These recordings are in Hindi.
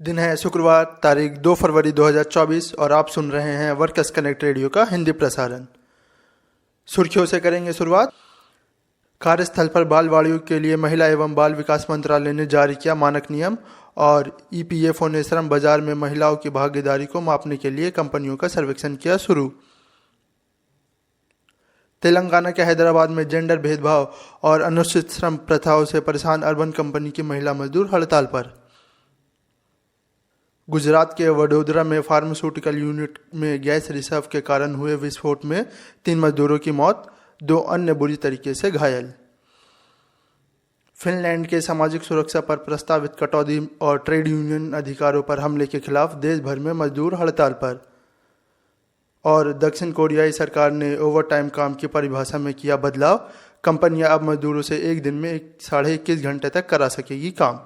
दिन है शुक्रवार, तारीख 2 फरवरी 2024 और आप सुन रहे हैं वर्कर्स कनेक्ट रेडियो का हिंदी प्रसारण। सुर्खियों से करेंगे शुरुआत। कार्यस्थल पर बालवाड़ियों के लिए महिला एवं बाल विकास मंत्रालय ने जारी किया मानक नियम और ईपीएफओ ने श्रम बाजार में महिलाओं की भागीदारी को मापने के लिए कंपनियों का सर्वेक्षण किया शुरू। तेलंगाना के हैदराबाद में जेंडर भेदभाव और अनुचित श्रम प्रथाओं से परेशान अर्बन कंपनी की महिला मजदूर हड़ताल पर। गुजरात के वडोदरा में फार्मास्यूटिकल यूनिट में गैस रिसाव के कारण हुए विस्फोट में 3 मजदूरों की मौत, 2 अन्य बुरी तरीके से घायल। फिनलैंड के सामाजिक सुरक्षा पर प्रस्तावित कटौती और ट्रेड यूनियन अधिकारों पर हमले के खिलाफ देश भर में मजदूर हड़ताल पर। और दक्षिण कोरियाई सरकार ने ओवरटाइम काम की परिभाषा में किया बदलाव, कंपनियां अब मजदूरों से एक दिन में 21.5 घंटे तक करा सकेगी काम।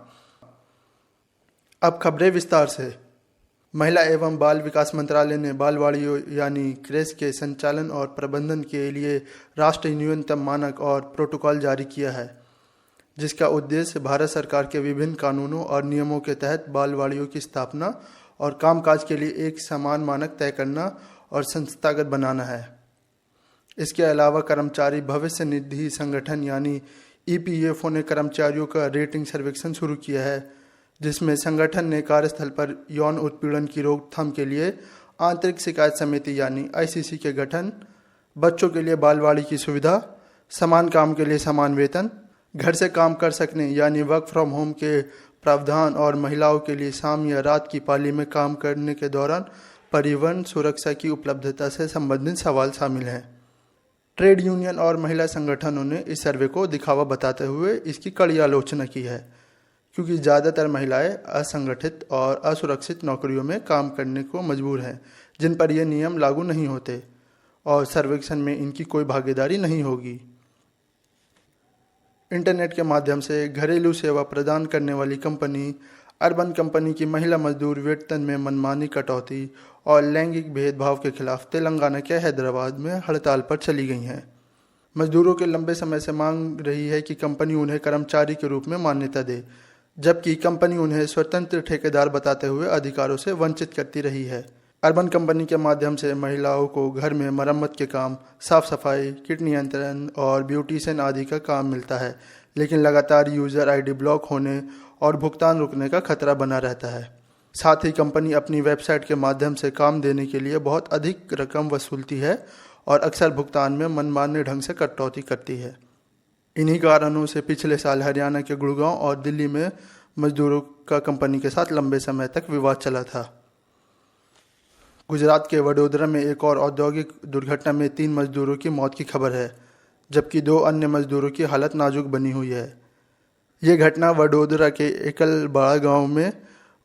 अब खबरें विस्तार से। महिला एवं बाल विकास मंत्रालय ने बालवाड़ियों यानी क्रेच के संचालन और प्रबंधन के लिए राष्ट्रीय न्यूनतम मानक और प्रोटोकॉल जारी किया है, जिसका उद्देश्य भारत सरकार के विभिन्न कानूनों और नियमों के तहत बालवाड़ियों की स्थापना और कामकाज के लिए एक समान मानक तय करना और संस्थागत बनाना है। इसके अलावा कर्मचारी भविष्य निधि संगठन यानी ईपीएफओ ने कर्मचारियों का रेटिंग सर्वेक्षण शुरू किया है, जिसमें संगठन ने कार्यस्थल पर यौन उत्पीड़न की रोकथाम के लिए आंतरिक शिकायत समिति यानी आईसीसी के गठन, बच्चों के लिए बालवाड़ी की सुविधा, समान काम के लिए समान वेतन, घर से काम कर सकने यानी वर्क फ्रॉम होम के प्रावधान और महिलाओं के लिए शाम या रात की पाली में काम करने के दौरान परिवहन सुरक्षा की उपलब्धता से संबंधित सवाल शामिल हैं। ट्रेड यूनियन और महिला संगठनों ने इस सर्वे को दिखावा बताते हुए इसकी कड़ी आलोचना की है, क्योंकि ज़्यादातर महिलाएं असंगठित और असुरक्षित नौकरियों में काम करने को मजबूर हैं, जिन पर ये नियम लागू नहीं होते और सर्वेक्षण में इनकी कोई भागीदारी नहीं होगी। इंटरनेट के माध्यम से घरेलू सेवा प्रदान करने वाली कंपनी अर्बन कंपनी की महिला मजदूर वेतन में मनमानी कटौती और लैंगिक भेदभाव के खिलाफ तेलंगाना के हैदराबाद में हड़ताल पर चली गई हैं। मजदूरों के लंबे समय से मांग रही है कि कंपनी उन्हें कर्मचारी के रूप में मान्यता दे, जबकि कंपनी उन्हें स्वतंत्र ठेकेदार बताते हुए अधिकारों से वंचित करती रही है। अर्बन कंपनी के माध्यम से महिलाओं को घर में मरम्मत के काम, साफ सफाई, कीट नियंत्रण और ब्यूटिशियन आदि का काम मिलता है, लेकिन लगातार यूजर आईडी ब्लॉक होने और भुगतान रुकने का खतरा बना रहता है। साथ ही कंपनी अपनी वेबसाइट के माध्यम से काम देने के लिए बहुत अधिक रकम वसूलती है और अक्सर भुगतान में मनमाने ढंग से कटौती करती है। इन्हीं कारणों से पिछले साल हरियाणा के गुड़गांव और दिल्ली में मजदूरों का कंपनी के साथ लंबे समय तक विवाद चला था। गुजरात के वडोदरा में एक और औद्योगिक दुर्घटना में 3 मजदूरों की मौत की खबर है, जबकि 2 अन्य मजदूरों की हालत नाजुक बनी हुई है। ये घटना वडोदरा के एकलबाड़ा गांव में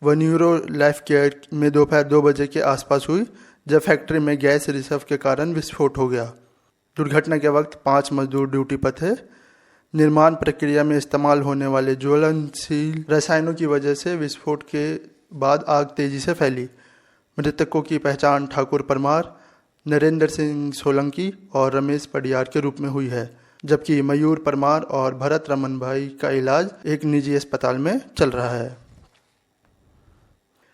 वन्यूरो लाइफ केयर में दोपहर 2 बजे के आसपास हुई, जब फैक्ट्री में गैस रिसाव के कारण विस्फोट हो गया। दुर्घटना के वक्त 5 मजदूर ड्यूटी पर थे। निर्माण प्रक्रिया में इस्तेमाल होने वाले ज्वलनशील रसायनों की वजह से विस्फोट के बाद आग तेजी से फैली। मृतकों की पहचान ठाकुर परमार, नरेंद्र सिंह सोलंकी और रमेश पडियार के रूप में हुई है, जबकि मयूर परमार और भरत रमन भाई का इलाज एक निजी अस्पताल में चल रहा है।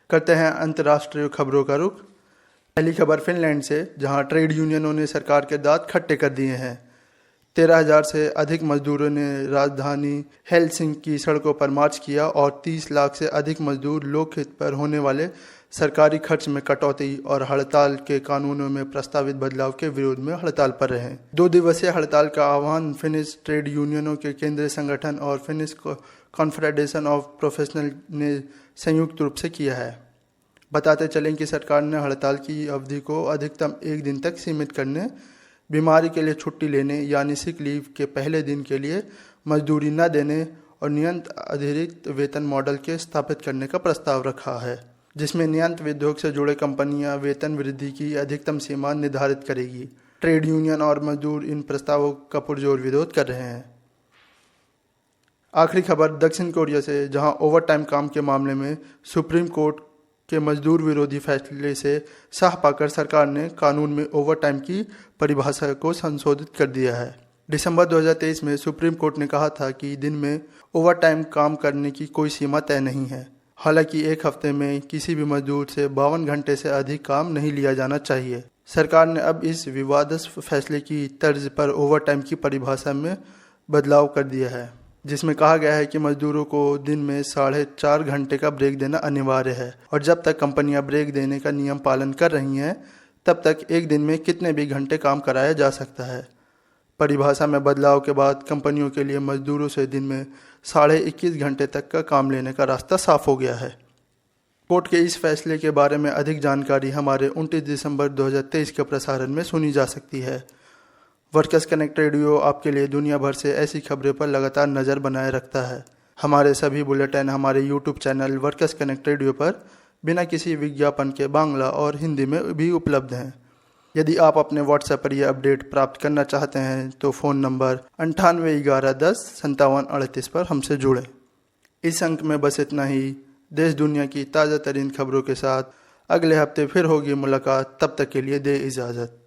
करते हैं अंतर्राष्ट्रीय खबरों का रुख। पहली खबर फिनलैंड से, जहां ट्रेड यूनियनों ने सरकार के दांत खट्टे कर दिए हैं। 13,000 से अधिक मजदूरों ने राजधानी हेलसिंकी की सड़कों पर मार्च किया और 30 लाख से अधिक मजदूर लोकहित पर होने वाले सरकारी खर्च में कटौती और हड़ताल के कानूनों में प्रस्तावित बदलाव के विरोध में हड़ताल पर रहे। 2 दिवसीय हड़ताल का आह्वान फिनिश ट्रेड यूनियनों के केंद्रीय संगठन और फिनिश कॉन्फेडरेशन ऑफ प्रोफेशनल ने संयुक्त रूप से किया है। बताते चलें कि सरकार ने हड़ताल की अवधि को अधिकतम 1 दिन तक सीमित करने, बीमारी के लिए छुट्टी लेने यानी सिक लीव के पहले दिन के लिए मजदूरी न देने और नियंत्रित अतिरिक्त वेतन मॉडल के स्थापित करने का प्रस्ताव रखा है, जिसमें नियंत्रित उद्योग से जुड़े कंपनियां वेतन वृद्धि की अधिकतम सीमा निर्धारित करेगी। ट्रेड यूनियन और मजदूर इन प्रस्तावों का पुरजोर विरोध कर रहे हैं। आखिरी खबर दक्षिण कोरिया से, जहां ओवरटाइम काम के मामले में सुप्रीम कोर्ट के मजदूर विरोधी फैसले से साह पाकर सरकार ने कानून में ओवरटाइम की परिभाषा को संशोधित कर दिया है। दिसंबर 2023 में सुप्रीम कोर्ट ने कहा था कि दिन में ओवरटाइम काम करने की कोई सीमा तय नहीं है। हालांकि एक हफ्ते में किसी भी मजदूर से 52 घंटे से अधिक काम नहीं लिया जाना चाहिए। सरकार ने अब इस विवादास्पद फैसले की तर्ज पर ओवरटाइम की परिभाषा में बदलाव कर दिया है, जिसमें कहा गया है कि मजदूरों को दिन में 4.5 घंटे का ब्रेक देना अनिवार्य है और जब तक कंपनियां ब्रेक देने का नियम पालन कर रही हैं तब तक एक दिन में कितने भी घंटे काम कराया जा सकता है। परिभाषा में बदलाव के बाद कंपनियों के लिए मजदूरों से दिन में 21.5 घंटे तक का काम लेने का रास्ता साफ हो गया है। कोर्ट के इस फैसले के बारे में अधिक जानकारी हमारे 29 दिसंबर 2023 के प्रसारण में सुनी जा सकती है। वर्कर्स कनेक्ट रेडियो आपके लिए दुनिया भर से ऐसी खबरें पर लगातार नज़र बनाए रखता है। हमारे सभी बुलेटिन हमारे YouTube channel workers connect radio पर बिना किसी विज्ञापन के बांग्ला और हिंदी में भी उपलब्ध हैं। यदि आप अपने व्हाट्सएप पर यह अपडेट प्राप्त करना चाहते हैं तो फ़ोन नंबर 9811105738 पर हमसे जुड़ें। इस अंक में बस इतना ही। देश दुनिया की ताज़ा तरीन खबरों के साथ अगले हफ्ते फिर होगी मुलाकात। तब तक के लिए दे इजाज़त।